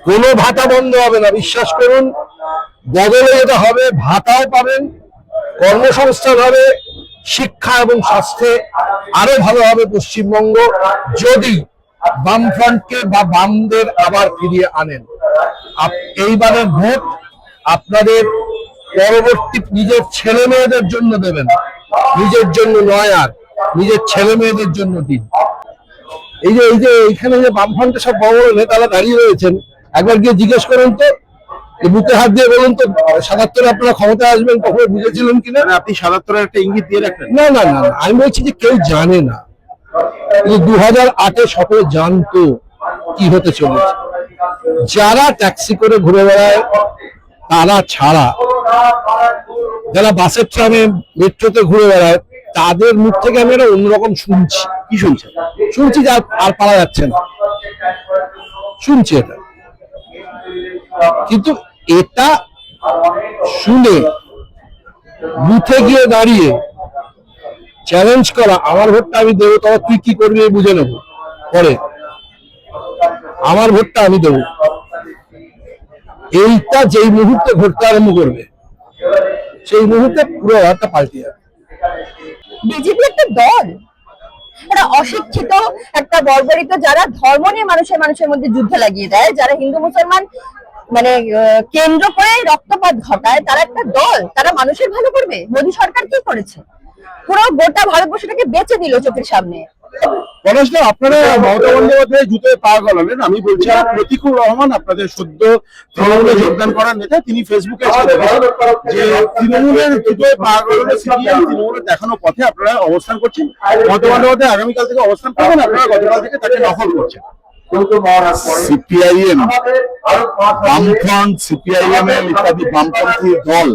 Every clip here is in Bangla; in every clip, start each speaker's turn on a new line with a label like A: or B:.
A: কোনো ভাতা বন্ধ হবে না, বিশ্বাস করুন। বদলে যেটা হবে, ভাতাও পাবেন, কর্মসংস্থান হবে, শিক্ষা এবং স্বাস্থ্যে আরো ভালো হবে পশ্চিমবঙ্গ, যদি বামফ্রন্টকে বা বামদের আবার ফিরিয়ে আনেন। এইবারের ভোট আপনাদের পরবর্তী নিজের ছেলে মেয়েদের জন্য দেবেন, নিজের জন্য নয়, আর নিজের ছেলে মেয়েদের জন্য দিন। এই যে এইখানে যে বামফ্রন্টের সব বড় বড় নেতারা দাঁড়িয়ে রয়েছেন, একবার গিয়ে জিজ্ঞেস করুন তো, বুকে হাত দিয়ে বলুন তো, ৭৭ আপনারা ক্ষমতায় আসবেন কখনো বুঝেছিলেন কিনা?
B: আপনি ৭৭ একটা ইঙ্গিত দিয়ে রাখলেন।
A: না না না, আমি বলছি যে কেউ জানে না। 2008-এ সকলে জানতো কি হতে চলেছে। যারা ট্যাক্সি করে ঘুরে বেড়ায় তারা ছাড়া, যারা বাসের ট্রামে মেট্রোতে ঘুরে বেড়ায়, তাদের মুখ থেকে আমি একটা অন্যরকম শুনছি।
B: কি শুনছেন?
A: শুনছি যে আর পারা যাচ্ছে না, শুনছি এটা। কিন্তু এটা শুনে বুথে গিয়ে দাঁড়িয়ে চ্যালেঞ্জ করা, আমার ভোটটা আমি দেবো, তবে তুই কি করবি বুঝে নেবো পরে, আমার ভোটটা আমি দেবো, এইটা যেই মুহূর্তে ঘটতে আরম্ভ করবে, সেই মুহূর্তে পুরো রাতটা পাল্টে যাবে।
C: বিজেপি একটা দল, একটা অশিক্ষিত, একটা বর্বরিত, যারা ধর্ম নিয়ে মানুষের মধ্যে যুদ্ধ লাগিয়ে দেয়, যারা হিন্দু মুসলমান মানে কেন্দ্র করে রক্তপাত ঘটায়, তারা একটা দল। তারা মানুষের ভালো করবে? মোদী সরকার কি করেছে? পুরো গোটা ভারতবর্ষটাকে বেঁচে দিল চোখের সামনে।
B: আপনারা মমতা বন্দ্যোপাধ্যায় জুতোয় পা গলালেন। আমি বলছি প্রতিকুর রহমান, আপনাদের সদ্য তৃণমূলে যোগদান করার নেতা, তিনি ফেসবুকে যে তৃণমূলের জুতোয় পা গলানো সিপিএম তৃণমূলের দেখানো পথে আপনারা অবস্থান করছেন। মমতা বন্দ্যোপাধ্যায় আগামীকাল থেকে অবস্থান করবেন, আপনারা গতকাল থেকে তাকে নকল করছেন।
D: সিপিআইএম, বামফ্রন্ট, সিপিআইএমএল ইত্যাদি বামপন্থী দল,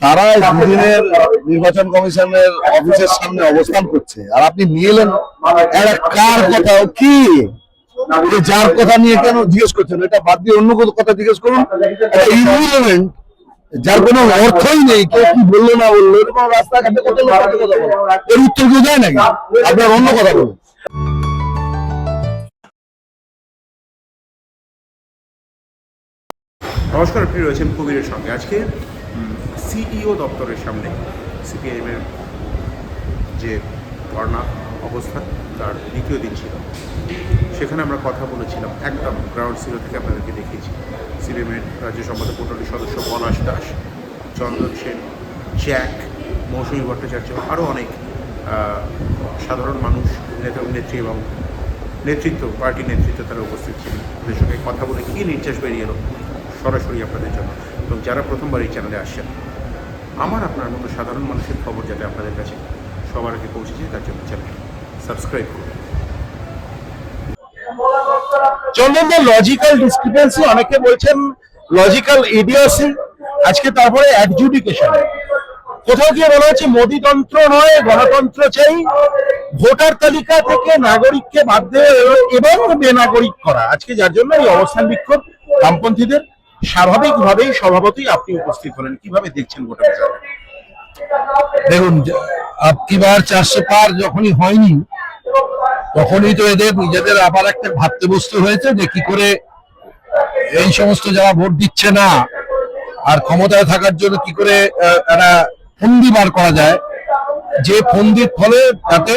D: তারা দুদিনের নির্বাচন কমিশনের অফিসের সামনে অবস্থান করছে, আর আপনি নিয়ে এলেন একটা কার কথা, কি যার কথা নিয়ে কেন জিজ্ঞেস করছেন? এটা বাদ দিয়ে অন্য কথা জিজ্ঞেস করুন, ইররিলেভেন্ট, যার কোনো অর্থই নেই। কেউ কি বললো না বললো, এরকম রাস্তাঘাটে কত লোক কথা বলে, এর উত্তর কেউ যায় নাকি? আপনার অন্য কথা বলুন।
B: নমস্কার, আপনি রয়েছেন কবিরের সঙ্গে। আজকে সিইও দপ্তরের সামনে সিপিআইএমের যে ধর্ণা অবস্থান, তার দ্বিতীয় দিন ছিল। সেখানে আমরা কথা বলেছিলাম, একদম গ্রাউন্ড জিরো থেকে আপনাদেরকে দেখিয়েছি। সিপিএমের রাজ্য সম্পাদক মণ্ডলীর সদস্য পলাশ দাস, চন্দন সেন, জ্যাক, মৌসুমী ভট্টাচার্য, আরও অনেক সাধারণ মানুষ, নেতা নেত্রী এবং নেতৃত্ব, পার্টি নেতৃত্ব তারা উপস্থিত ছিলেন। ওদের সঙ্গে কথা বলে কী নির্দেশ বেরিয়ে এলো সরাসরি আপনাদের জন্য। এবং যারা প্রথমবার এই চ্যানেলে আসছেন, আমার আপনার মতো সাধারণ মানুষের খবর যাতে আপনাদের কাছে সবার আগে পৌঁছে যায়, তার জন্য চ্যানেল সাবস্ক্রাইব করুন।
A: চন্দন, লজিক্যাল ডিসক্রিপেন্সি, অনেকে বলছেন লজিক্যাল ইডিওসি, আজকে তারপরে অ্যাডজুডিকেশন। কোথাও গিয়ে বলা হচ্ছে মোদীতন্ত্র নয়, গণতন্ত্র চাই, ভোটার তালিকা থেকে নাগরিককে বাদ দেওয়া এবং বেনাগরিক করা। আজকে যার জন্য এই অবস্থান বিক্ষোভ বামপন্থীদের, স্বাভাবিকভাবেই স্বভাবতই আপনি উপস্থিত হলেন। কিভাবে দেখছেন গোটা বিষয়টা? দেখুন, আপকিবার 400 পার যখনই হয়নি, তখনই তো এদের নিজেদের আবার একটা ভাবতে বসতে হয়েছে যে কি করে এই সমস্ত যারা ভোট দিচ্ছে না আর ক্ষমতায় থাকার জন্য কি করে একটা ফন্দি বার করা যায়, যে ফন্দির ফলে যাতে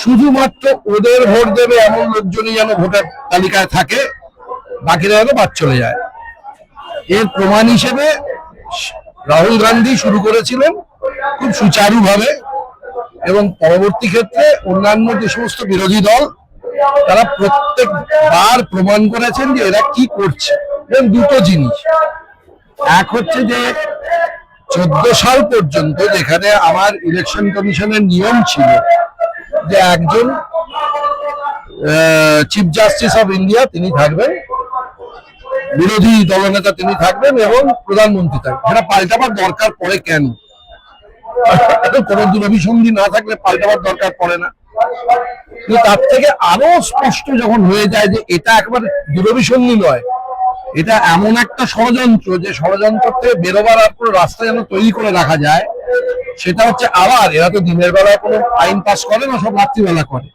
A: শুধুমাত্র ওদের ভোট দেবে এমন লোকজনই যেন ভোটার তালিকায় থাকে, বাকিরা যেন বাদ চলে যায়। এর প্রমাণ হিসেবে রাহুল গান্ধী শুরু করেছিলেন খুব সুচারুভাবে, এবং পরবর্তী ক্ষেত্রে অন্যান্য যে সমস্ত বিরোধী দল, তারা প্রত্যেকবার প্রমাণ করেছেন যে এরা কি করছে। এবং দুটো জিনিস, এক হচ্ছে যে 14 সাল পর্যন্ত যেখানে আমার ইলেকশন কমিশনের নিয়ম ছিল যে একজন চিফ জাস্টিস অফ ইন্ডিয়া তিনি থাকবেন, বিরোধী দলনেতা তিনি থাকবেন এবং প্রধানমন্ত্রী থাকবেন, সেটা পাল্টাবার দরকার পড়ে কেন? কোন দুরভিসন্ধি না থাকলে পাল্টাবার দরকার পড়ে না। কিন্তু তার থেকে আরো স্পষ্ট যখন হয়ে যায় যে এটা একবারে দুরভিসন্ধি নয়, এটা এমন একটা ষড়যন্ত্র, যে ষড়যন্ত্র থেকে বেরোবার আর কোনো রাস্তা যেন তৈরি করে রাখা যায়, সেটা হচ্ছে আবার এরা তো দিনের বেলায় কোনো আইন পাস করে না, সব রাত্রিবেলা করে।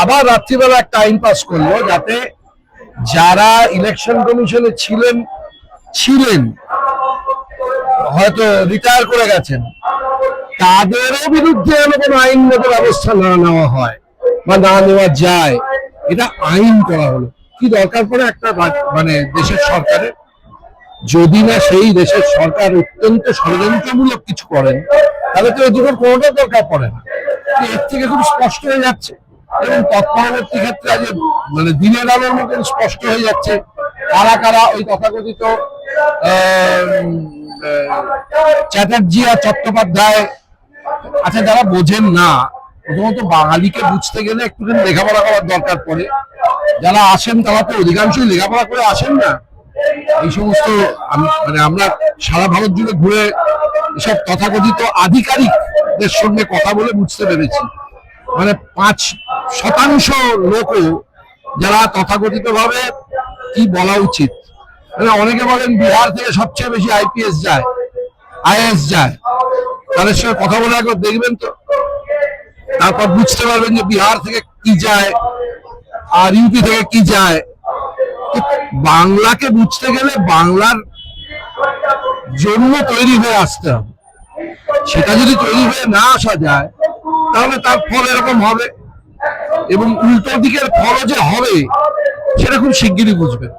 A: আবার রাত্রিবেলা একটা আইন পাস করলো যাতে
D: যারা ইলেকশন কমিশনে ছিলেন হয়তো রিটায়ার করে গেছেন, তাদেরও বিরুদ্ধে যেন কোনো আইনগত ব্যবস্থা না নেওয়া হয় বা না নেওয়া যায়, এটা আইন করা হলো। কি দরকার পড়ে একটা মানে দেশের সরকারের? যদি না সেই দেশের সরকার অত্যন্ত ষড়যন্ত্রমূলক কিছু করেন, তাহলে তো এদিকের কোনোটা দরকার পড়ে না। এর থেকে খুব স্পষ্ট হয়ে যাচ্ছে, এবং তৎপরবর্তী ক্ষেত্রে আজ মানে দিনের আলোর মতন স্পষ্ট হয়ে যাচ্ছে কারা কারা ওই তথাকথিত চ্যাটার্জি আর চট্টোপাধ্যায়, আচ্ছা যারা বোঝেন না, প্রথমত বাঙালিকে বুঝতে গেলে একটুখানি লেখাপড়া করার দরকার পড়ে। যারা আসেন তারা তো অধিকাংশই লেখাপড়া করে আসেন না। এই সমস্ত মানে আমরা সারা ভারত জুড়ে ঘুরে এসব তথাকথিত আধিকারিকদের সঙ্গে কথা বলে বুঝতে পেরেছি, মানে 5% লোকও যারা তথাকথিত ভাবে কি বলা উচিত, মানে অনেকে বলেন বিহার থেকে সবচেয়ে বেশি আইপিএস যায়, আইএস যায়, তাদের সঙ্গে কথা বলে একবার দেখবেন তো, তারপর বুঝতে পারবেন যে বিহার থেকে কি যায় আর ইউপি থেকে কি যায়। বাংলাকে বুঝতে গেলে বাংলার জন্য তৈরি হয়ে আসতে হবে। সেটা যদি তৈরি হয়ে না আসা যায়, তাহলে তার ফল এরকম হবে, এবং উল্টো দিকের ফল যে হবে সেটা খুব শিগগিরই বুঝবেন।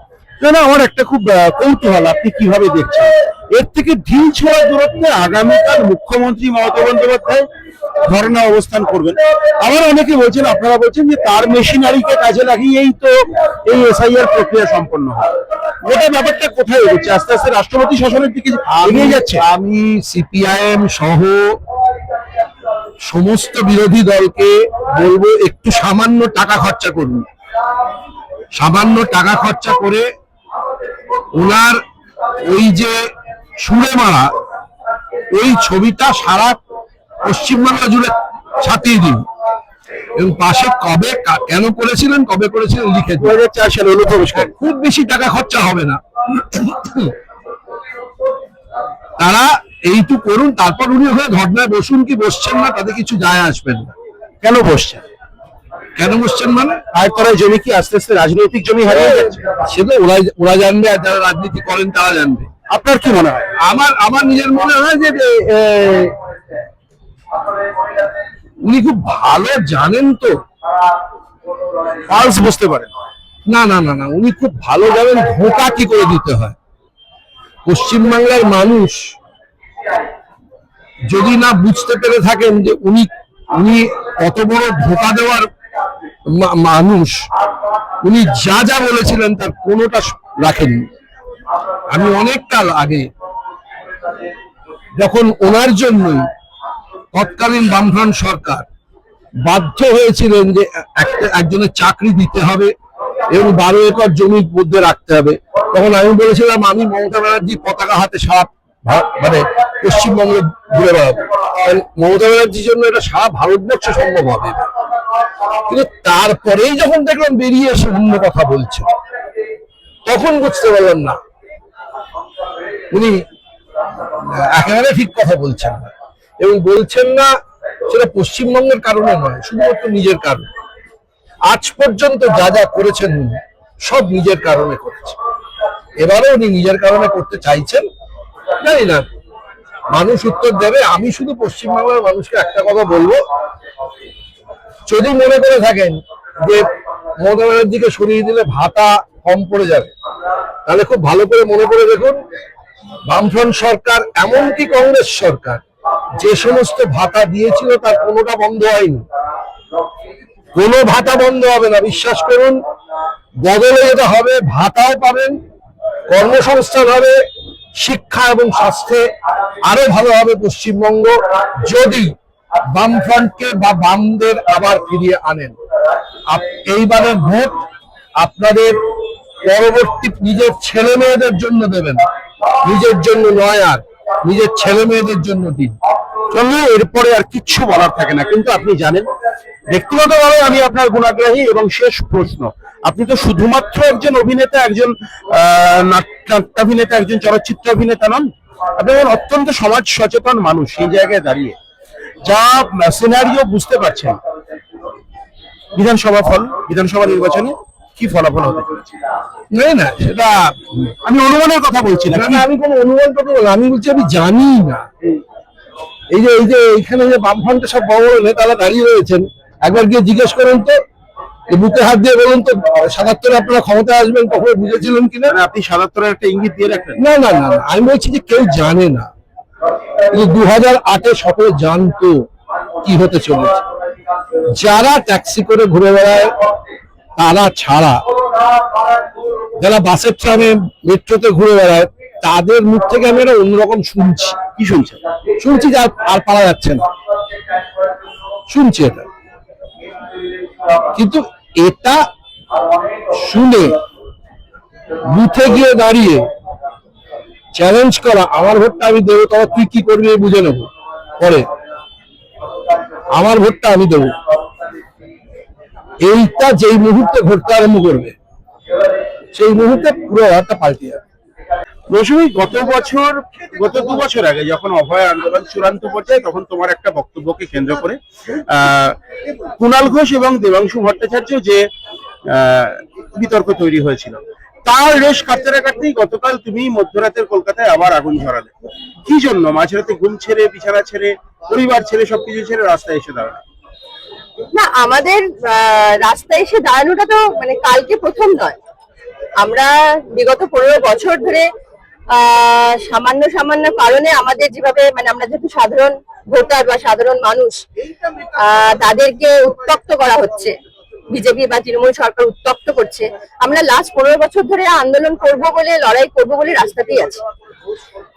A: না, আমার একটা খুব কৌতূহল, আপনি কিভাবে দেখছেন এর থেকে ঢিল ছোঁড়া দূরত্বে আগামীকাল মুখ্যমন্ত্রী মমতা বন্দ্যোপাধ্যায় ধর্ণা অবস্থান করবেন। আবার অনেকে বলছেন, আপনারা বলছেন যে তার মেশিনারিকে কাজে লাগিয়েই তো এই এসআইআর প্রক্রিয়া সম্পন্ন হয়। ওটা ব্যাপারটা কোথায় এগোচ্ছে? আস্তে আস্তে রাষ্ট্রপতি শাসনের দিকে এগিয়ে যাচ্ছে।
D: আমি সিপিআইএম সহ সমস্ত বিরোধী দলকে বলবো, একটু সামান্য টাকা খরচা করুন, সামান্য টাকা খরচা করে ওনার ওই যে সুরে মারা ওই ছবিটা সারা পশ্চিমবাংলা জুড়ে ছাপিয়ে দিন, এবং পাশে কবে কেন করেছিলেন, কবে করেছিলেন লিখে
A: 2004 সালে অনুপ্রবেশকারী।
D: খুব বেশি টাকা খরচা হবে না, তারা এইটুকু করুন। তারপর উনি ওখানে ধর্নায় বসুন কি বসছেন না, তাতে কিছু যায় আসবেন না।
A: কেন বসছেন?
D: কেন বসছেন মানে
A: আয়তরায় জমি কি আস্তে আস্তে রাজনৈতিক জমি হারিয়ে যাচ্ছে?
D: সেটা ওরা জানবে, আর যারা রাজনীতি করেন তারা জানবে।
A: আপনার কি মনে হয়?
D: আমার নিজের মনে হয় যে উনি খুব ভালো জানেন তো,
A: পালস বুঝতে পারেন।
D: না না না না, উনি খুব ভালো জানেন ধোঁকা কি করে দিতে হয়। পশ্চিমবাংলার মানুষ যদি না বুঝতে পেরে থাকেন যে উনি কত বড় ধোঁকা দেওয়ার মানুষ, উনি যা যা বলেছিলেন তার কোনোটা রাখেননি। আমি অনেক কাল আগে যখন ওনার জন্যই তৎকালীন বামফ্রন্ট সরকার বাধ্য হয়েছিলেন যে একজনের চাকরি দিতে হবে এবং 12 একর জমির মধ্যে রাখতে হবে, তখন আমি বলেছিলাম আমি মমতা ব্যানার্জি পতাকা হাতে সারা মানে পশ্চিমবঙ্গে ঘুরে বেড়াবো। মমতা ব্যানার্জির জন্য এটা সারা ভারতবর্ষে সম্ভব হবে। কিন্তু তারপরেই যখন দেখলাম বেরিয়ে এসে অন্য কথা বলছে, তখন বুঝতে পারলাম না উনি একেবারে ঠিক কথা বলছেন না, এবং বলছেন না সেটা পশ্চিমবঙ্গের কারণে নয়, শুধুমাত্র নিজের কারণে। আজ পর্যন্ত যা যা করেছেন উনি সব নিজের কারণে করেছেন, এবারও উনি নিজের কারণে করতে চাইছেন। জানি না মানুষ উত্তর দেবে। আমি শুধু পশ্চিমবাংলার মানুষকে একটা কথা বলবো, যদি মনে করে থাকেন যে মমতা ব্যানার্জিকে সরিয়ে দিলে ভাতা কম পড়ে যাবে, তাহলে খুব ভালো করে মনে করে দেখুন, বামফ্রন্ট সরকার এমনকি কংগ্রেস সরকার যে সমস্ত ভাতা দিয়েছিল তার কোনোটা বন্ধ হয়নি। কোনো ভাতা বন্ধ হবে না, বিশ্বাস করুন। বদলে যেটা হবে, ভাতাও পাবেন, কর্মসংস্থান হবে, শিক্ষা এবং স্বাস্থ্যে আরো ভালো হবে পশ্চিমবঙ্গ, যদি বামফ্রন্টকে বা বামদের আবার ফিরিয়ে আনেন। এইবারের ভোট আপনাদের পরবর্তী নিজের ছেলে মেয়েদের জন্য দেবেন, নিজের জন্য নয়, আর নিজের ছেলে মেয়েদের জন্য দিন।
A: চলুন, এরপরে আর কিচ্ছু বলার থাকে না। কিন্তু আপনি জানেন, ব্যক্তিগতভাবে আমি আপনার গুণাগ্রাহী। এবং শেষ প্রশ্ন, আপনি তো শুধুমাত্র একজন অভিনেতা, একজন নাট্যাভিনেতা, একজন চলচ্চিত্র অভিনেতা নন, আপনি অত্যন্ত সমাজ সচেতন মানুষ। সেই জায়গায় দাঁড়িয়ে যা সিনারিও বুঝতে পারছেন, বিধানসভা নির্বাচনে কি ফলাফল হতে চলেছে?
D: না সেটা
A: আমি অনুমানের কথা বলছি না।
D: আমি কোনো অনুমান করতে বললাম, আমি বলছি আমি জানি না। এই যে এখানে যে বামফ্রন্টে সব বড় বড় নেতারা দাঁড়িয়ে রয়েছেন, একবার গিয়ে জিজ্ঞেস করেন তো, এই বুকে হাত দিয়ে বলুন তো ৭৭ আপনারা ক্ষমতায় আসবেন কখনো বুঝেছিলেন কিনা?
A: মানে আপনি ৭৭-এর একটা ইঙ্গিত দিয়ে রাখলেন।
D: না, আমি বলছি যে কেউ জানে না। 2008-এ সকলে জানতো কি হতে চলেছে। যারা ট্যাক্সি করে ঘুরে বেড়ায় তারা ছাড়া, যারা বাসের ট্রামে মেট্রোতে ঘুরে বেড়ায় তাদের মুখ থেকে আমি একটা অন্যরকম শুনছি।
A: কি শুনছেন?
D: শুনছি যে আর পারা যাচ্ছে না, শুনছি এটা। কিন্তু এটা শুনে বুথে গিয়ে দাঁড়িয়ে চ্যালেঞ্জ করা, আমার ভোটটা আমি দেবো, তবে তুই কি করবি বুঝে নেবো পরে, আমার ভোটটা আমি দেবো, এইটা যেই মুহূর্তে ঘটতে আরম্ভ করবে সেই মুহূর্তে পুরো ব্যাপারটা পাল্টে যাবে।
A: রশ্মি, গত 2 বছর আগে যখন অভয় আন্দোলন চূড়ান্ত পর্যায়ে, তখন তোমার একটা বক্তব্যকে কেন্দ্র করে কুণাল ঘোষ এবং দেবাংশু ভট্টাচার্য যে বিতর্ক তৈরি হয়েছিল, তার রেশ কাটতেই গতকাল তুমি মধ্যরাতের কলকাতায় আবার আগুন ঝরালে। কি জন্য মাঝরাতে ঘুম ছেড়ে, বিছানা ছেড়ে, পরিবার ছেড়ে, সবকিছু ছেড়ে রাস্তায় এসে দাঁড়ালে?
C: না, আমাদের রাস্তায় এসে দাঁড়ানোটা তো মানে কালকে প্রথম নয়। আমরা বিগত 15 বছর ধরে সামান্য কারণে আমাদের যেভাবে মানে আমরা যেহেতু সাধারণ ভোটার বা সাধারণ মানুষ, তাদেরকে উত্তক্ত করা হচ্ছে, বিজেপি বা তৃণমূল সরকার উত্তক্ত করছে। আমরা লাস্ট 15 বছর ধরে আন্দোলন করব বলে, লড়াই করব বলে রাস্তাতেই আছি।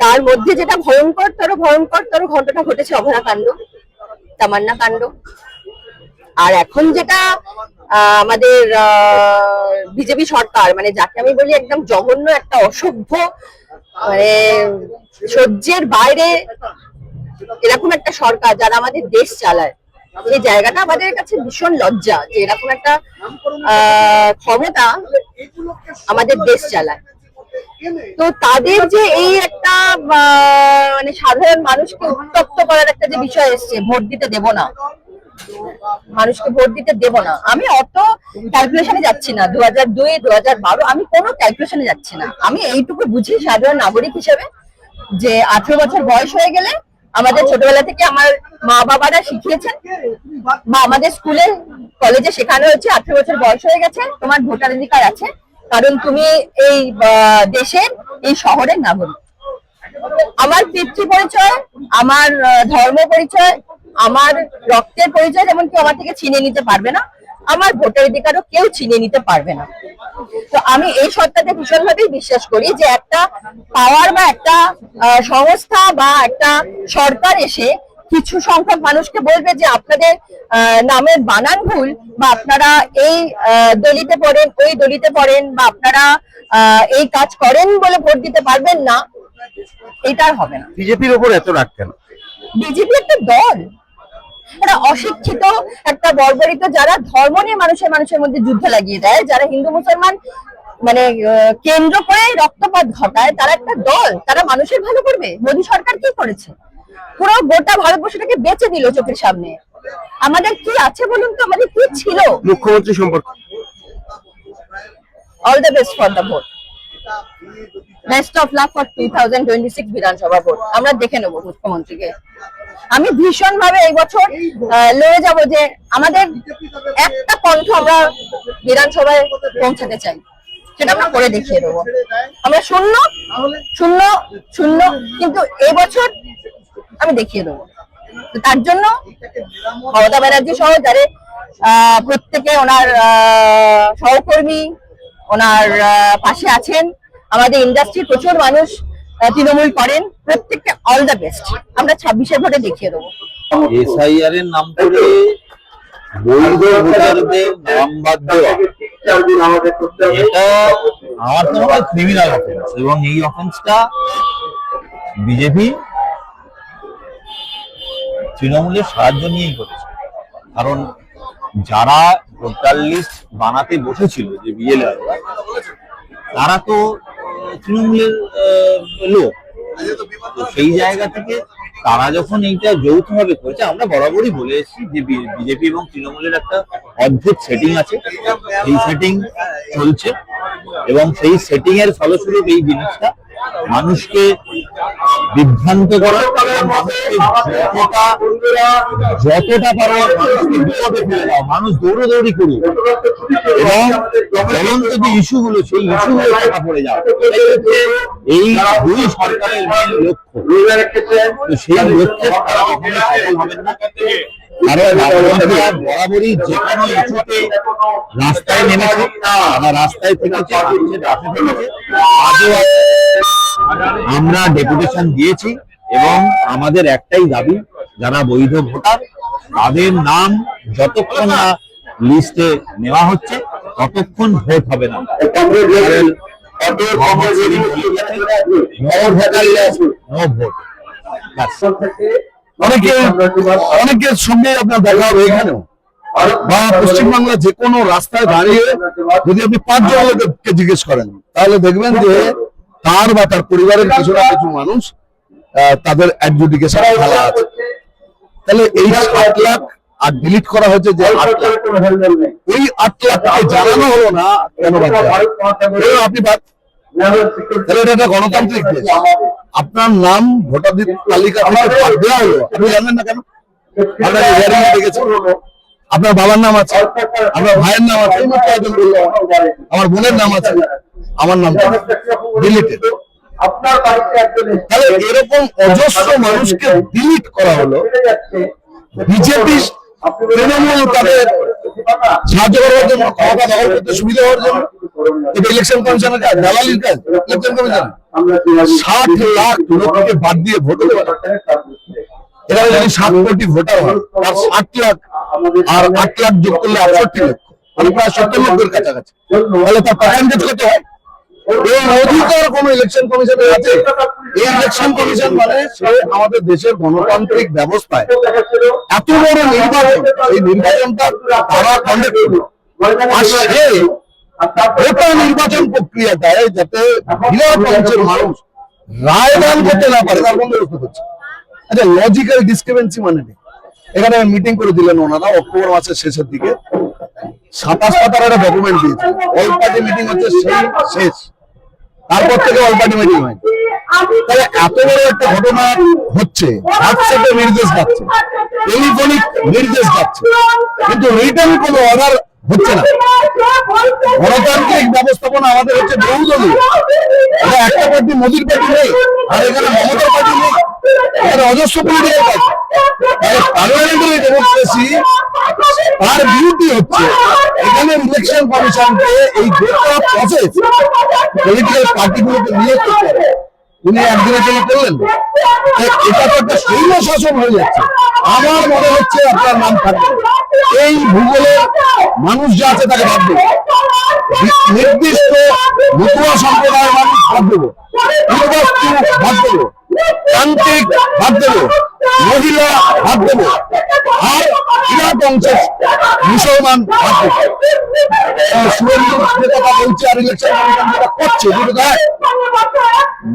C: তার মধ্যে যেটা ভয়ঙ্করতর ঘটনা ঘটেছে অভয়াকাণ্ড, তামান্না কাণ্ড। আর এখন যেটা আমাদের বিজেপি সরকার, মানে যাকে আমি বলি একদম জঘন্য একটা অসভ্য, মানে সহ্যের বাইরে এরকম একটা সরকার যারা আমাদের দেশ চালায়, এই জায়গাটা আমাদের কাছে ভীষণ লজ্জা যে এরকম একটা ক্ষমতা আমাদের দেশ চালায়। তো তাদের যে এই একটা মানে সাধারণ মানুষকে উত্তপ্ত করার একটা যে বিষয় এসছে, ভোট দিতে দেব না, মানুষকে ভোট দিতে দেব না, আমি অত ক্যালকুলেশনে যাচ্ছি না। 2002, 2012 আমি কোনো ক্যালকুলেশনে যাচ্ছি না। আমি এইটুকু বুঝি সাধারণ নাগরিক হিসেবে যে 18 বছর বয়স হয়ে গেলে, আমাদের ছোটবেলা থেকে আমার মা বাবারা শিখিয়েছেন বা আমাদের স্কুলে কলেজে শেখানো হয়েছে, 18 বছর বয়স হয়ে গেছে তোমার ভোটার অধিকার আছে, কারণ তুমি এই দেশের, এই শহরের নাগরিক। আমার পিতৃ পরিচয়, আমার ধর্ম পরিচয়, আমার রক্তের পরিচয় যেমন কেউ আমার থেকে ছিনিয়ে নিতে পারবে না, আমার ভোটার অধিকারও কেউ ছিনিয়ে নিতে পারবে না। তো আমি এই সত্তাতে ভীষণভাবেই বিশ্বাস করি যে একটা পাওয়ার বা একটা সংস্থা বা একটা সরকার এসে কিছু সংখ্যক মানুষকে বলবে যে আপনাদের নামের বানান ভুল, বা আপনারা এই দলিতে পড়েন, ওই দলিতে পড়েন, বা আপনারা এই কাজ করেন বলে ভোট দিতে পারবেন না, এটা আর হবে না।
A: বিজেপির ওপর এত রাগ কেন?
C: বিজেপি একটা দল, একটা অশিক্ষিত, একটা বর্বরিত, যারা ধর্ম নিয়ে মানুষের মধ্যে যুদ্ধ লাগিয়ে দেয়, যারা হিন্দু মুসলমান মানে কেন্দ্র করে রক্তপাত ঘটায়, তারা একটা দল। তারা মানুষের ভালো করবে? মোদী সরকার কি করেছে? পুরো গোটা ভারতবর্ষটাকে বেঁচে দিল চোখের সামনে। আমাদের কি আছে বলুন তো? আমাদের কি ছিল?
A: মুখ্যমন্ত্রী সম্পর্কে
C: all the best for the vote, best of luck for 2026 বিধানসভা ভোট। আমরা দেখে নেবো মুখ্যমন্ত্রীকে। আমি ভীষণ ভাবে এই বছর লড়ে যাব যে আমাদের একটা কণ্ঠ আমরা বিধানসভায় পৌঁছাতে চাই, সেটা আমরা করে দেখিয়ে দেবো। আমরা শূন্য শূন্য শূন্য, কিন্তু এই বছর আমি দেখিয়ে দেবো। তার জন্য মমতা ব্যানার্জি সহ যারা প্রত্যেকে ওনার সহকর্মী, ওনার পাশে আছেন, আমাদের ইন্ডাস্ট্রি প্রচুর মানুষ তৃণমূল করেন, প্রত্যেককে অল দ্য বেস্ট। আমরা 26-এর ভোটে দেখিয়ে দেবো।
E: এসআইআর এর নাম করে বৈধ ভোটারদের নাম বাদ দেওয়া, এটা আমার তো মনে হয় ক্রিমিনাল অফেন্স, এবং এই অফেন্সটা বিজেপি তৃণমূলের সাহায্য নিয়েই করেছে। কারণ যারা ভোটার লিস্ট বানাতে বসেছিল, যে বিএলআর, তারা তো তৃণমূলের লোক। তো সেই জায়গা থেকে তারা যখন এইটা যৌথভাবে করেছে, আমরা বরাবরই বলে এসেছি যে বিজেপি এবং তৃণমূলের একটা অদ্ভুত সেটিং আছে, এই সেটিং চলছে এবং সেই সেটিং এর ফলস্বরূপ এই জিনিসটা মানুষকে বিভ্রান্ত করা, মানুষকে যতটা পারে মানুষকে বিপদে ফেলে দাও, মানুষ দৌড়াদৌড়ি করুক এবং জ্বলন্ত যে ইস্যুগুলো সেই ইস্যুগুলো টাকা পড়ে যাও, এই দুই সরকারের মেন লক্ষ্য। তো সেই লক্ষ্যে তারা কখনো সফল হবেন না, কারণ বরাবরই যে কোনো ইস্যুতে রাস্তায় নেমেছে, তারা রাস্তায় থেকেছে, আজও আমরা ডেপুটেশন দিয়েছি এবং আমাদের একটাই দাবি, যারা বৈধ ভোটার তাদের নাম যতক্ষণ না লিস্টে নেওয়া হচ্ছে ততক্ষণ ভোট হবে না।
D: অনেকের সঙ্গে আপনার দেখা হবে এখানেও বা পশ্চিমবাংলার যে কোনো রাস্তায় দাঁড়িয়ে যদি আপনি 5 জনকে জিজ্ঞেস করেন তাহলে দেখবেন যে তার বা তার পরিবারের কিছু না কিছু মানুষ তাদের অ্যাডজুডিকেশন খেলা আছে। তাহলে এই 7 লাখ আর ডিলিট করা হয়েছে যে 8 লাখ, ওই 8 লাখকে জানানো হলো না কেন? আপনি তাহলে এটা একটা গণতান্ত্রিক দেশ, আপনার নাম ভোটারদের তালিকা থেকে বাদ দেওয়া হলো, আপনি জানেন না কেন? আপনার হিয়ারিং দেখেছেন, আপনার বাবার নাম আছে, আপনার ভাইয়ের নাম আছে, আমার বোনের নাম আছে, আমার নাম ডিলিটেড। তাহলে এরকম অজস্র মানুষকে ডিলিট করা হলো, বিজেপি তৃণমূল তাদের সাহায্য করার জন্য, ক্ষমতা দখল করতে সুবিধা হওয়ার জন্য। এটা ইলেকশন কমিশনের কাজ, দালালির কাজ। ইলেকশন কমিশন 60 লাখ লোককে বাদ দিয়ে ভোট হতে পারে। এখানে যদি 7 কোটি ভোটার হয়, তার 60 লাখ আর 8 লাখ যোগ করলে 68 লক্ষ, মানে প্রায় 70 লক্ষের কাছাকাছি। তাহলে তার পার্সেন্টেজ কত হয়? এই অধিকার কোন ইলেকশন কমিশনের আছে? এই ইলেকশন কমিশন মানে সে আমাদের দেশের গণতান্ত্রিক ব্যবস্থায় এত বড় নির্বাচন, এই নির্বাচনটা তারা কন্ডাক্ট করবে আর সে গোটা নির্বাচন প্রক্রিয়াটায় যাতে বিরাট অংশের মানুষ রায়দান করতে না পারে তার বন্দোবস্ত করছে। আচ্ছা, লজিক্যাল ডিসক্রিপেন্সি মানে এখানে মিটিং করে দিলেন ওনারা অক্টোবর মাসের শেষের দিকে, 27 পাতার একটা ডকুমেন্ট দিয়েছে। অল পার্টি মিটিং হচ্ছে সেই শেষ, তারপর থেকে অল পার্টি মিটিং হয়। তাহলে এত বড় একটা ঘটনা হচ্ছে, হোয়াটসঅ্যাপে নির্দেশ যাচ্ছে, টেলিফোনিক নির্দেশ যাচ্ছে, কিন্তু রিটার্ন কোনো অর্ডার হচ্ছে না। গণতান্ত্রিক ব্যবস্থাপনা আমাদের হচ্ছে বহুদলীয়, এটা একটা পার্টি, মোদির পার্টি নেই, আর এখানে মমতার পার্টি নেই, এখানে অজস্র পলিটিক্যাল পার্টি। তাহলে পার্লামেন্টারি ডেমোক্রেসি তার বিরুদ্ধে হচ্ছে। এখানে ইলেকশন কমিশনকে এই গোটা প্রসেস পলিটিক্যাল পার্টিগুলোকে নিয়ে করতে হবে। উনি একদিনের জন্য করলেন, এটা তো একটা শৈল শাসন হয়ে যাচ্ছে। আমার মনে হচ্ছে আপনার নাম থাকবে, এই ভূগোলের মানুষ যা আছে তাকে ভাব দেবো, নির্দিষ্ট মতুয়া সম্প্রদায়ের মানুষ ভাব দেবো, ভাব দেবো, তান্ত্রিক ভাব দেবো, মহিলা ভাব দেবো, আর বিরাট অংশের মুসলমান ভাব দেবো। সুরেন্দ্র কথা বলছে আর ইলেকশন কমিশন যেটা করছে দুটো দেখ।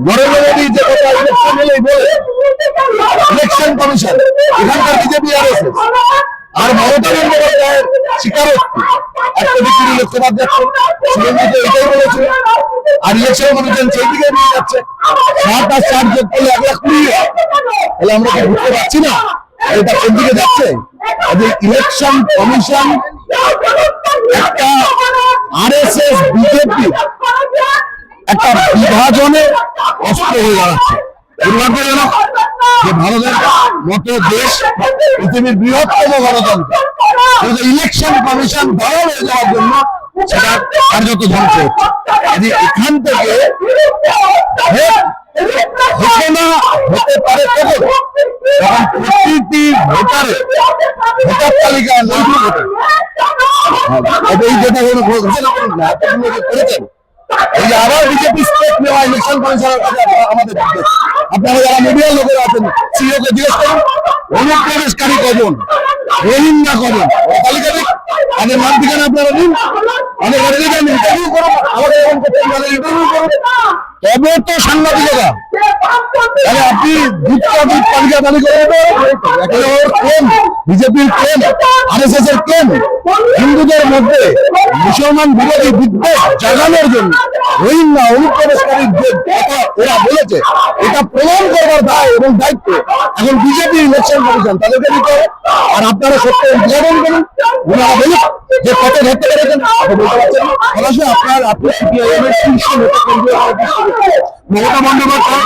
D: নরেন্দ্র মোদী যে কথা ইলেকশন হলেই বলে ইলেকশন কমিশন, এখানকার বিজেপি আর মমতা বন্দ্যোপাধ্যায়ের স্বীকারোক্তি একটা বিক্রি লক্ষ্যপাত যাচ্ছে। সুরেন্দ্র তো এটাই বলেছে, আর ইলেকশন কমিশন সেই দিকে নিয়ে যাচ্ছে। 7 আর 4 যোগ করলে 1,20,000। তাহলে আমরা কি বুঝতে পারছি না এটা কোন দিকে যাচ্ছে? ইলেকশন কমিশন একটা আরএসএস বিজেপি একটা বিভাজনের অস্ত্র হয়ে দাঁড়াচ্ছে। দুর্ভাগ্যজনক যে ভারতের মতো দেশ, পৃথিবীর বৃহত্তম গণতন্ত্র, ইলেকশন কমিশন বড় হয়ে যাওয়ার জন্য সেটা কার্যত ধ্বংস হচ্ছে। এখান থেকে ঘোষণা হতে পারে কখন? যখন প্রতিটি ভোটারের ভোটার তালিকা নৈধ ভোটার এই যেটা ঘোষণা করুন না করেছেন, এই যে আবার বিজেপি স্টেপ নেওয়া ইলেকশন কমিশনের কাছে আমাদের আপনারা যারা মিডিয়ার লোকেরা আছেন সিইও কে জিজ্ঞেস করুন অনুপ্রবেশকারী কজন, রোহিঙ্গা কজন, তালিকা দিক, তাদের নাম ঠিকানা আপনারা দিন, আমাদের ইন্টারভিউ করুন, আমাদের এরকম করতে ইন্টারভিউ করুন। তবে তো সাংবাদিকতা। তাহলে আপনি দুধ তালিকা দাবি করেন কোন বিজেপির কোন আরএসএস এর কোন হিন্দুদের মধ্যে মুসলমান বিরোধী বিদ্বেষ জাগানোর জন্য রোহিঙ্গা অনুপ্রবেশকারীর যে কথা ওরা বলেছে এটা প্রমাণ করবার দায় এবং দায়িত্ব এখন বিজেপি ইলেকশন কমিশন তাদেরকে দিতে হবে। আর আপনারা সত্য উদ্ভাবন করুন, ওনারা বলুন যে কত ধরতে পেরেছেন বলতে পারছেন। অবশ্যই আপনি সিপিআইএম এর শীর্ষ নেতা কেন্দ্রীয় মমতা বন্দ্যোপাধ্যায়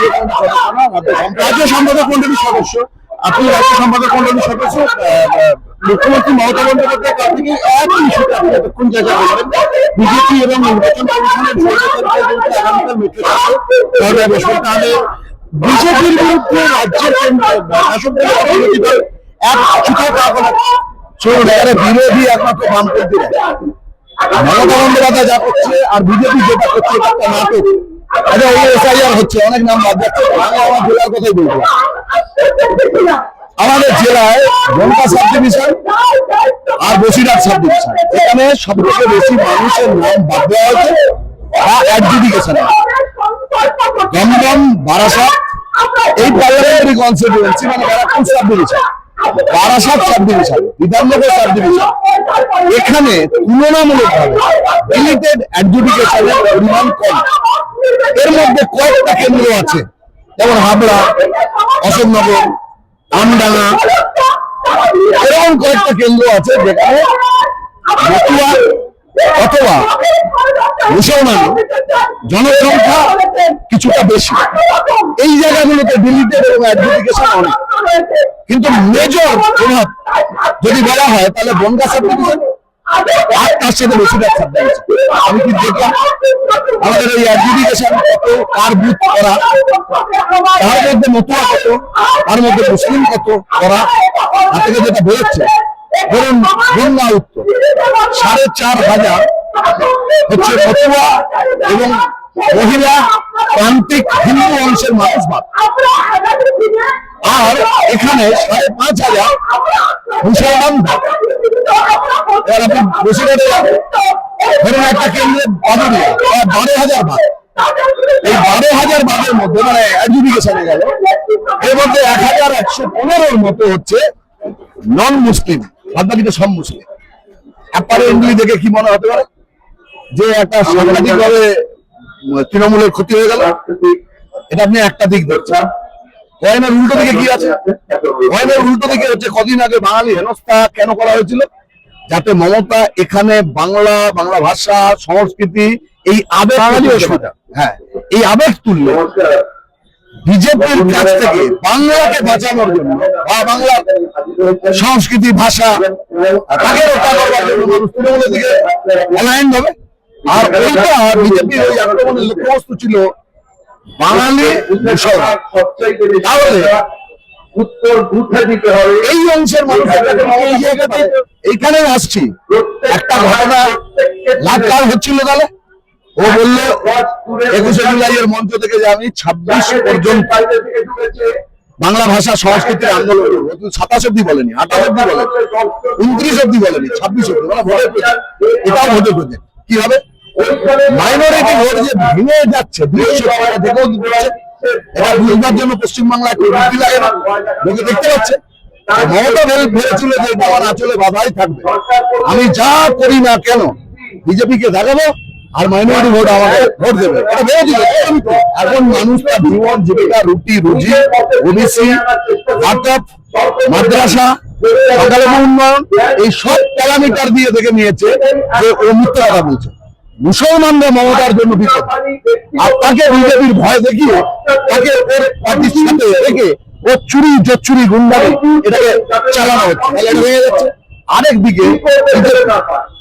D: রাজ্য সম্পাদক মন্ডলীর সদস্য, আপনি রাজ্য সম্পাদক মন্ডলীর সদস্য, মুখ্যমন্ত্রী মমতা বন্দ্যোপাধ্যায় কাছ থেকে একই ইস্যুতে আপনি এতক্ষণ যা যা বলবেন বিজেপি এবং নির্বাচন কমিশনের আগামীকাল মেট্রো চাপে বসবে, তাহলে বিজেপির বিরুদ্ধে রাজ্যের শাসক দলের অর্থনৈতিক দল এক ছুটে পাওয়া চলুন এখানে বিরোধী একমাত্র বামপন্থীরা মমতা বন্দ্যোপাধ্যায় যা করছে আর বিজেপি যেটা করছে এটা একটা নাটক। আচ্ছা এই এসআইআর হচ্ছে, অনেক নাম বাদ যাচ্ছে, আমি আমার জেলার কথাই বলবো। আমাদের জেলায় বনগাঁ সাব ডিভিশন আর বসিরহাট সাব ডিভিশন, এখানে সব থেকে বেশি মানুষের নাম বাদ দেওয়া হয়েছে বা অ্যাডজুডিকেশন। দমদম, বারাসাত এই পার্লামেন্টারি কনস্টিটিউয়েন্সি মানে Barrackpore sub division, Barasat sub division, Bidhannagar sub division, এখানে তুলনামূলকভাবে ডিলিটেড অ্যাডজুডিকেশনের পরিমাণ কম। এর মধ্যে কয়েকটা কেন্দ্র আছে যেমন হাবড়া, অশোকনগর, আমডাঙ্গা, এরকম কয়েকটা কেন্দ্র আছে যেখানে মতুয়া অথবা মুসলমান জনসংখ্যা কিছুটা বেশি। এই জায়গাগুলোতে ডিলিটেড এবং অ্যাডজুডিকেশন অনেক, কিন্তু মেজর প্রভাব যদি বলা হয় তাহলে বনগাঁ সাব ডিভিশন আর তার সাথে বসিরহাট সাব ডিভিশন। আমি কি দেখলাম আমাদের এই অ্যাডজুডিকেশন কত, কার বুথ করা, তার মধ্যে মতুয়া কত, তার মধ্যে মুসলিম কত করা, তার থেকে যেটা বেরোচ্ছে ধরুন গঙ্গা উত্তর 4,500 হচ্ছে মতুয়া এবং মহিলা প্রান্তিক হিন্দু অংশের মানুষ বাদ, আর এখানে 5,500 মুসলমান বাদ। এবার আপনি বসিরহাটে ধরুন একটা কেন্দ্রে 12,000 বাদ, এই 12,000 বাদের মধ্যে মানে অ্যাডজুডিকেশনে গেল, এর মধ্যে 1,115-র মতো হচ্ছে নন মুসলিম, বাদ বাকিটা সব মুসলিম। অ্যাপারেন্টলি দেখে কি মনে হতে পারে যে একটা সাংঘাতিকভাবে তৃণমূলের ক্ষতি হয়ে গেল, এটা আপনি একটা দিক দেখছেন। কয়েনের উল্টো দিকে কি আছে? কয়েনের উল্টো দিকে হচ্ছে কদিন আগে বাঙালি হেনস্থা কেন করা হয়েছিল? যাতে মমতা এখানে বাংলা, বাংলা ভাষা, সংস্কৃতি, এই আবেগ, হ্যাঁ এই আবেগ তুললে বিজেপির কাছ থেকে বাংলাকে বাঁচানোর জন্য বা বাংলা সংস্কৃতি, ভাষা তাকে রক্ষা করবার জন্য মানুষ তৃণমূলের দিকে অ্যালাইন হবে। আর ওইটা বিজেপির ওই আক্রমণের লক্ষ্যবস্তু ছিল বাঙালি মুসলমান। তাহলে উত্তর বুঝে দিতে হবে এই অংশের মানুষ। এই জায়গাতে এইখানে আসছি, একটা ঘটনা লাগার হচ্ছিল, তাহলে ও বললো 21শে জুলাইয়ের মঞ্চ থেকে যে আমি 26 পর্যন্ত বাংলা ভাষা সংস্কৃতির আন্দোলন করবো। 27 অব্দি বলেনি, 28 অব্দি বলেনি, 29 অব্দি বলেনি, 26 অব্দি মানে ভোটের প্রজেক্ট। এটাও ভোটের প্রজেক্ট। কি হবে? মাইনরিটি ভোট যে ভেঙে যাচ্ছে দেখেও কি বলছে, এটা বুঝবার জন্য পশ্চিমবাংলায় কেউ বুদ্ধি লাগে না, লোকে দেখতে পাচ্ছে। মমতা ভেবেছিল যে এটা আমার আঁচলে বাধাই থাকবে, আমি যা করি না কেন বিজেপিকে দেখাবো আর মাইনরিটি ভোট আমাকে ভোট দেবে, এটা ভেবে দিল। এখন মানুষ তার জীবন জীবিকা, রুটি রুজি, ওবিসি, স্টার্টআপ, মাদ্রাসা, সংখ্যালঘু উন্নয়ন, এই সব প্যারামিটার দিয়ে দেখে নিয়েছে যে ও মিথ্যা কথা বলছে। মুসলমানরা মমতার জন্য বিপদ, আর তাকে বিজেপির ভয় দেখিয়ে তাকে ওর পার্টির সাথে রেখে ও চুরি জোচ্চুরি গুন্ডামি এটাকে চালানো হচ্ছে, ভেঙে যাচ্ছে। আরেক দিকে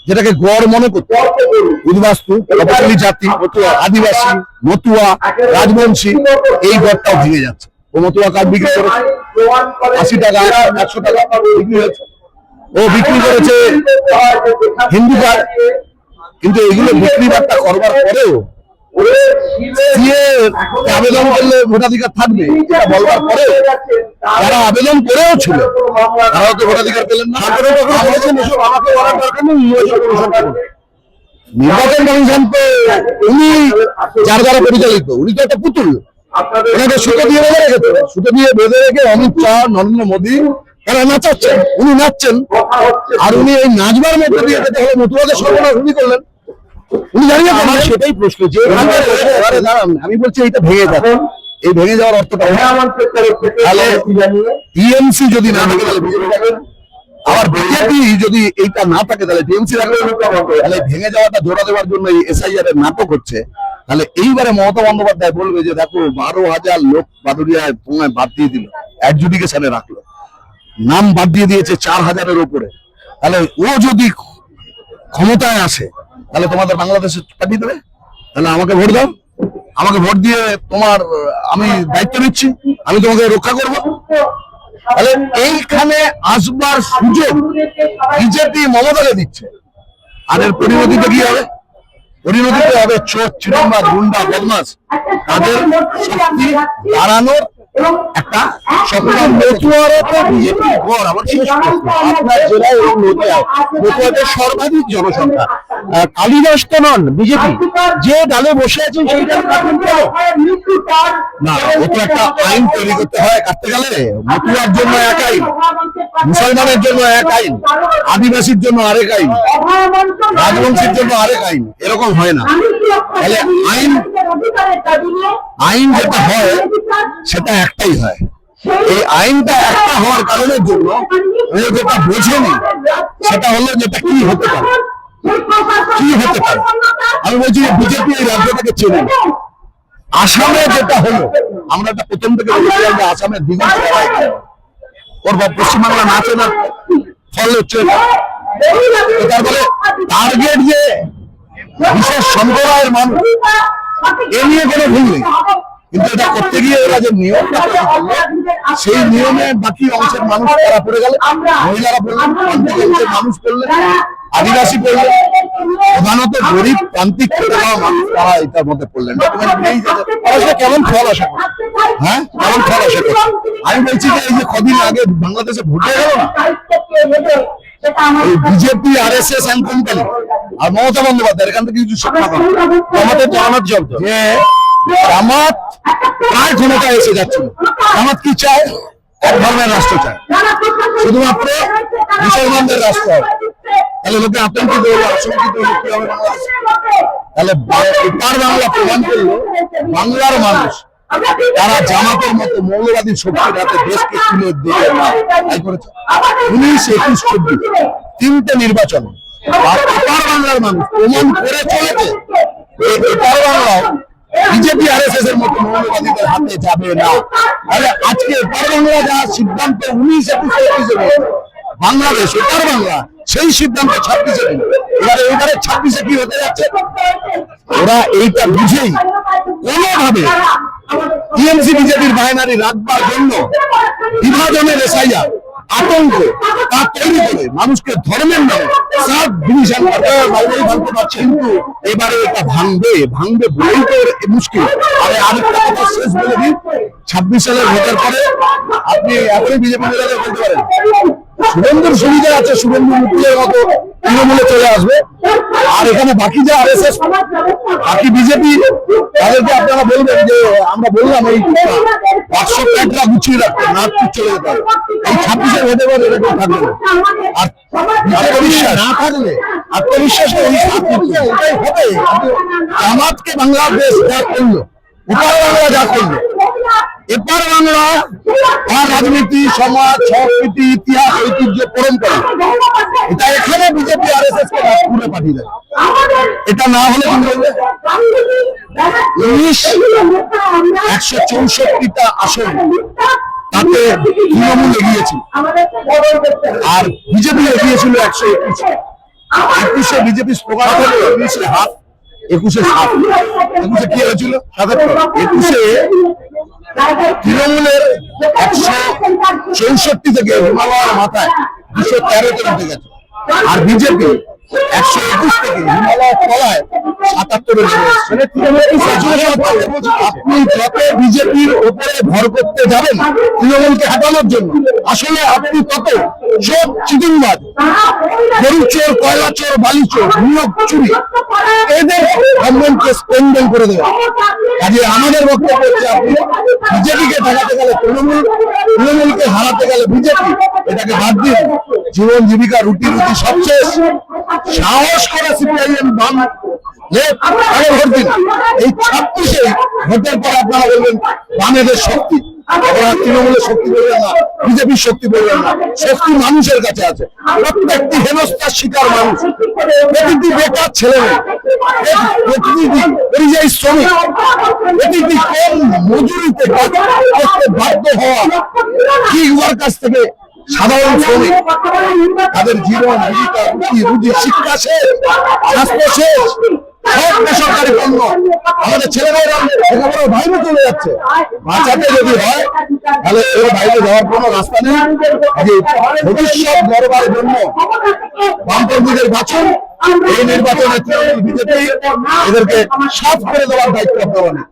D: যেটাকে গড় মনে করতে উদ্বাস্তু, অপরাধী জাতি, আদিবাসী, মতুয়া, রাজবংশী, এই গড়টাও ভেঙে যাচ্ছে। ও মতুয়া কার্ড বিক্রি করেছে 80 টাকা, 100 টাকা বিক্রি হয়েছে। ও বিক্রি করেছে হিন্দু কার্ড, কিন্তু এগুলো বিক্রি বার্তা করবার পরেও আবেদন করলে ভোটাধিকার থাকবে এটা বলবার পরেও যারা আবেদন করেও ছিল তারাও তো ভোটাধিকার পেলেন না। আমাকে বলার দরকার নেই, নির্বাচন কমিশন তো উনি যার দ্বারা পরিচালিত, উনি তো একটা পুতুল। ওনাকে সুতো দিয়ে বেঁধে রেখেছে, সুতো দিয়ে বেঁধে রেখে অমিত শাহ, নরেন্দ্র মোদী তারা নাচাচ্ছেন, উনি নাচছেন। আর উনি এই নাচবার মধ্যে দিয়ে যেতে হলে মতুয়াদের সর্বনাশ উনি করলেন। উনি জানিয়ে
A: আমার সেটাই প্রশ্ন যে
D: এবারে দাঁড়ান, আমি বলছি এইটা ভেঙে যাবে। এই ভেঙে যাওয়ার অর্থটা তাহলে টিএমসি যদি না থাকে তাহলে বিজেপি থাকবে না। আবার বিজেপি যদি এইটা না থাকে তাহলে টিএমসি থাকবে না। তাহলে ভেঙে যাওয়াটা জোড়া দেওয়ার জন্য এই এসআইআর এর নাটক হচ্ছে। তাহলে এইবারে মমতা বন্দ্যোপাধ্যায় বলবে যে দেখো 12,000 লোক বাদুড়িয়ায় তোমায় বাদ দিয়ে দিল, অ্যাডজুডিকেশনে রাখলো, নাম বাদ দিয়ে দিয়েছে 4,000-এর উপরে। তাহলে ও যদি ক্ষমতায় আসে তাহলে তোমাদের বাংলাদেশে পাঠিয়ে দেবে। তাহলে আমাকে ভোট দাও, আমাকে ভোট দিয়ে তোমার আমি দায়িত্ব নিচ্ছি, আমি তোমাকে রক্ষা করব। তাহলে এইখানে আসবার সুযোগ বিজেপি মমতাকে দিচ্ছে। আর এর পরিণতিতে কি হবে? পরিণতিতে হবে চোর, চিরম্বা, গুন্ডা, বদমাস তাদের শক্তি বাড়ানোর একটা
A: বিজেপি ঘর। আমার শেষ প্রশ্ন, আপনার জেলায় এবং নদিয়াদের সর্বাধিক জনসংখ্যা, কালিদাস তো নন বিজেপি, যে ডালে বসে আছেন সেই ডাল কাটবেন কেন?
D: না, ও তো একটা আইন তৈরি করতে হয় কাটতে গেলে। মতুয়ার জন্য এক আইন, মুসলমানের জন্য এক আইন, আদিবাসীর জন্য আরেক আইন, রাজবংশীর জন্য আরেক আইন, এরকম হয় না। তাহলে আইন যেটা হয় সেটা একটাই হয়। এই আইনটা একটা হওয়ার কারণের জন্য ও যেটা বোঝেনি সেটা হলো যেটা কি হতে পারে, কি হতে পারে। আমি বলছি বিজেপি এই রাজ্যটাকে চেনে না। আসামে যেটা হলো, আমরা একটা প্রথম থেকে বলেছিলাম যে আসামের দ্বিগুণ সবাই ওর পশ্চিমবাংলা নাচে না, ফল হচ্ছে তারপরে টার্গেট যে বিশেষ সম্প্রদায়ের মানুষ, এ নিয়ে কোনো ভুল নেই। কিন্তু এটা করতে গিয়ে ওরা যে নিয়মটা তৈরি করলো, সেই নিয়মে বাকি অংশের মানুষ তারা পড়ে গেল, মহিলারা পড়লেন, প্রান্তিক অংশের মানুষ পড়লেন, আদিবাসী পড়লেন, প্রধানত গরিব প্রান্তিক খেতে খাওয়া মানুষ তারা এটার মধ্যে পড়লেন। কেমন ফল আশা করি? হ্যাঁ, কেমন ফল আশা করি? আমি বলছি যে এই যে কদিন আগে বাংলাদেশে ভোট হয়ে গেল না, বিজেপি, RSS এন্ড কোম্পানি আর মমতা বন্দ্যোপাধ্যায় এখান থেকে কিছু শিক্ষা পাবে।
A: আমাদের জামাত জব্দ,
D: যে জামাত প্রায় ক্ষমতায় এসে যাচ্ছিল। জামাত কি চায়? এক ধর্মের রাষ্ট্র চায়, শুধুমাত্র মুসলমানদের রাষ্ট্র হবে। তাহলে লোকে আতঙ্কিত হলো, আশঙ্কিত হলো কি হবে বাংলাদেশে। তাহলে এপার বাংলা প্রমাণ করলো বাংলার মানুষ তারা জামাতের মতো মৌলবাদী শক্তির হাতে দেশকে তুলে দিয়ে তাই করেছে। 19, 21, 24 তিনটে নির্বাচন এপার বাংলার মানুষ প্রমাণ করে চলেছে এপার বাংলায় বিজেপি, RSS এর মতো মৌলবাদীদের হাতে যাবে না। তাহলে আজকে এপার বাংলা যা সিদ্ধান্ত 19, 21, 24 বাংলাদেশ এপার বাংলা সেই সিদ্ধান্ত 26-এ নিল। এবারে 26-এ কি হতে যাচ্ছে? ওরা এইটা বুঝেই কোনোভাবে টিএমসি বিজেপির বাইনারি রাখবার জন্য বিভাজনের এসআইআর আতঙ্ক তা তৈরি করে মানুষকে ধর্মের নামে সাব ডিভিশন ভাঙতে পারছে। কিন্তু এবারে এটা ভাঙবে বলেই তো মুশকিল। আরেকটা কথা শেষ বলে দিন, 26 সালের ভোটের পরে আপনি এখনই বিজেপি নেতাদের বলতে পারেন শুভেন্দুর সুবিধা আছে, শুভেন্দু মুকুলের মতো তৃণমূলে চলে আসবে। আর এখানে বাকি যে RSS, বাকি বিজেপি, তাদেরকে আপনারা বলবেন যে আমরা বললাম এই 500 প্যাকটা গুছিয়ে রাখতে, না চলে যেতে হবে। এই 26-এর ভোটে পরে এটা কেউ থাকবে না। আর আত্মবিশ্বাস না থাকলে, আত্মবিশ্বাসে ওটাই হবে। জামাতকে বাংলাদেশ যা করলো, এপার বাংলা যা করলো, এপার বাংলা তার রাজনীতি, সমাজ, সংস্কৃতি, ইতিহাস, ঐতিহ্য, পরম্পরা, এটা এখানে বিজেপি, RSS কে পুরো পাঠিয়ে দেয়। এটা না হলে কি বলবে? 164টা আসন তাতে তৃণমূল এগিয়েছিল আর বিজেপি এগিয়েছিল 121। বিজেপি স্লোগান হলো 19-এ হাত, 21-এ 7। 21-এ কি হয়েছিল? 77। 21-এ তৃণমূলের 164 থেকে হিমালয়ের মাথায় 213-তে উঠে গেছে। আর বিজেপি 121 থেকে হিমালয় তলায় 77-এ নেমে এসছে।
A: মানে তৃণমূলের এই situation
D: আপনি যত বিজেপির উপরে ভর করতে যাবেন তৃণমূলকে হাঁটানোর জন্য, আসলে আপনি তত সব চিটিংবাজ, গরু চোর, কয়লা চোর, বালি চোর, নিয়োগ চুরি, এদের গভর্নমেন্টকে স্পেন্ডিং করে দেবেন। কাজে আমাদের বক্তব্য হচ্ছে, আপনি বিজেপিকে ঠেকাতে গেলে তৃণমূল, তৃণমূলকে হারাতে গেলে বিজেপি, এটাকে বাদ দিন। জীবন জীবিকা, রুটি রুটি সব শেষ। সাহস করে সিপিআইএম বাম আগে ভোট দিন। এই 26-এ ভোটের পর আপনারা বলবেন বামেদের শক্তি, আপনারা তৃণমূলের শক্তি বলবেন না, বিজেপির শক্তি বলবেন না। শক্তি মানুষের কাছে আছে। প্রত্যেকটি হেনস্থার শিকার মানুষ, প্রতিটি বেকার ছেলে মেয়ে, প্রতিটি পরিযায়ী শ্রমিক, প্রতিটি কম মজুরিতে কাজ করতে বাধ্য হওয়া গিগ ওয়ার্কার্স থেকে সাধারণ শ্রমিক, তাদের জীবন জীবিকা, রুটি রুটি, শিক্ষা শেষ, স্বাস্থ্য শেষ, সব বেসরকারি পণ্য। আমাদের ছেলেমেয়েরা একেবারে বাইরে চলে যাচ্ছে। বাঁচাতে যদি হয় তাহলে এর বাইরে যাওয়ার কোনো রাস্তা নেই। ভবিষ্যৎ গড়বার জন্য বামপন্থীদের বাঁচুন। এই নির্বাচনে তৃণমূল বিজেপি এদেরকে সাফ করে দেওয়ার দায়িত্ব আপনারা নেন।